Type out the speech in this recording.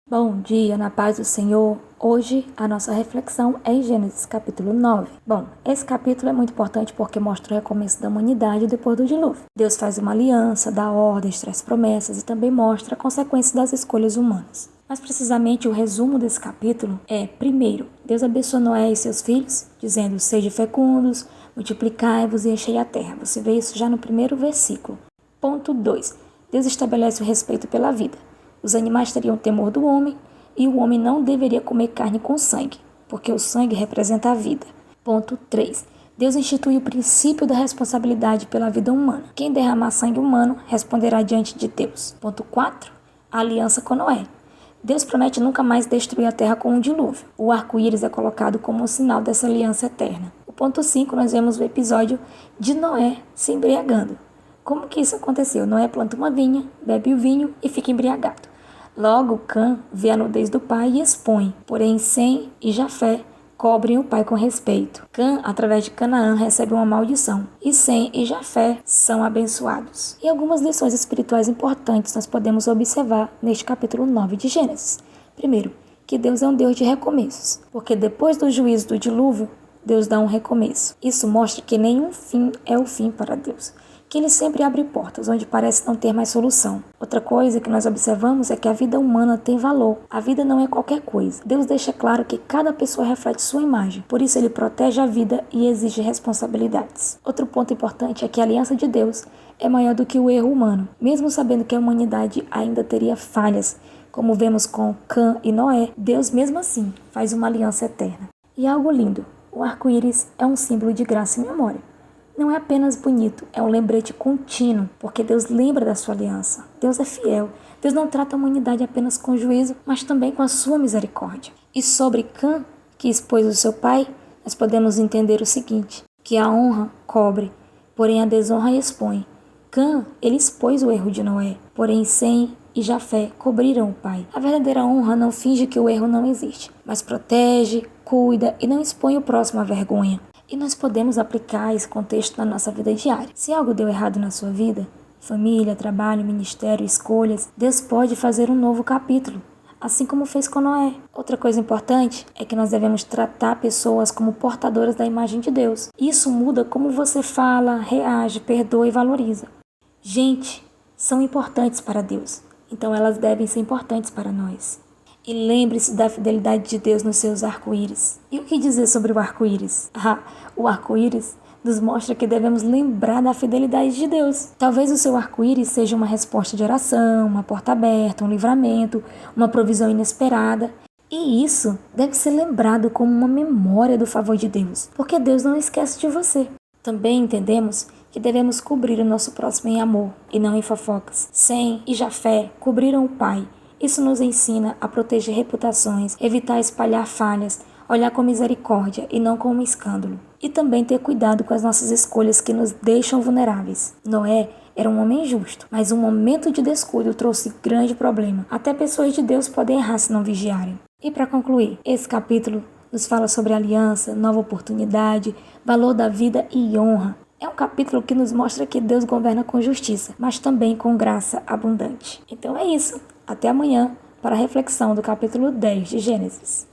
Bom dia, na paz do Senhor. Hoje a nossa reflexão é em Gênesis capítulo 9. Bom, esse capítulo é muito importante porque mostra o recomeço da humanidade depois do dilúvio. Deus faz uma aliança, dá ordens, traz promessas e também mostra a consequência das escolhas humanas. Mas precisamente o resumo desse capítulo é, primeiro, Deus abençoou Noé e seus filhos, dizendo, sejam fecundos, multiplicai-vos e enchei a terra. Você vê isso já no primeiro versículo. Ponto 2. Deus estabelece o respeito pela vida. Os animais teriam temor do homem e o homem não deveria comer carne com sangue, porque o sangue representa a vida. Ponto 3. Deus institui o princípio da responsabilidade pela vida humana. Quem derramar sangue humano responderá diante de Deus. Ponto 4. A aliança com Noé. Deus promete nunca mais destruir a terra com um dilúvio. O arco-íris é colocado como um sinal dessa aliança eterna. O ponto 5, nós vemos o episódio de Noé se embriagando. Como que isso aconteceu? Noé planta uma vinha, bebe o vinho e fica embriagado. Logo, Cã vê a nudez do pai e expõe, porém Sem e Jafé cobrem o pai com respeito. Cã, através de Canaã, recebe uma maldição, e Sem e Jafé são abençoados. E algumas lições espirituais importantes nós podemos observar neste capítulo 9 de Gênesis. Primeiro, que Deus é um Deus de recomeços, porque depois do juízo do dilúvio, Deus dá um recomeço. Isso mostra que nenhum fim é o fim para Deus, que Ele sempre abre portas onde parece não ter mais solução. Outra coisa que nós observamos é que a vida humana tem valor. A vida não é qualquer coisa. Deus deixa claro que cada pessoa reflete sua imagem. Por isso Ele protege a vida e exige responsabilidades. Outro ponto importante é que a aliança de Deus é maior do que o erro humano. Mesmo sabendo que a humanidade ainda teria falhas, como vemos com Cã e Noé, Deus mesmo assim faz uma aliança eterna. E algo lindo, o arco-íris é um símbolo de graça e memória. Não é apenas bonito, é um lembrete contínuo, porque Deus lembra da sua aliança. Deus é fiel. Deus não trata a humanidade apenas com juízo, mas também com a sua misericórdia. E sobre Cã, que expôs o seu pai, nós podemos entender o seguinte, que a honra cobre, porém a desonra expõe. Cã, ele expôs o erro de Noé, porém Sem e Jafé cobriram o pai. A verdadeira honra não finge que o erro não existe, mas protege, cuida e não expõe o próximo à vergonha. E nós podemos aplicar esse contexto na nossa vida diária. Se algo deu errado na sua vida, família, trabalho, ministério, escolhas, Deus pode fazer um novo capítulo, assim como fez com Noé. Outra coisa importante é que nós devemos tratar pessoas como portadoras da imagem de Deus. Isso muda como você fala, reage, perdoa e valoriza. Gente, são importantes para Deus, então elas devem ser importantes para nós. E lembre-se da fidelidade de Deus nos seus arco-íris. E o que dizer sobre o arco-íris? O arco-íris nos mostra que devemos lembrar da fidelidade de Deus. Talvez o seu arco-íris seja uma resposta de oração, uma porta aberta, um livramento, uma provisão inesperada. E isso deve ser lembrado como uma memória do favor de Deus, porque Deus não esquece de você. Também entendemos que devemos cobrir o nosso próximo em amor e não em fofocas. Sem e Jafé cobriram o pai. Isso nos ensina a proteger reputações, evitar espalhar falhas, olhar com misericórdia e não com um escândalo. E também ter cuidado com as nossas escolhas que nos deixam vulneráveis. Noé era um homem justo, mas um momento de descuido trouxe grande problema. Até pessoas de Deus podem errar se não vigiarem. E para concluir, esse capítulo nos fala sobre aliança, nova oportunidade, valor da vida e honra. É um capítulo que nos mostra que Deus governa com justiça, mas também com graça abundante. Então é isso. Até amanhã para a reflexão do capítulo 10 de Gênesis.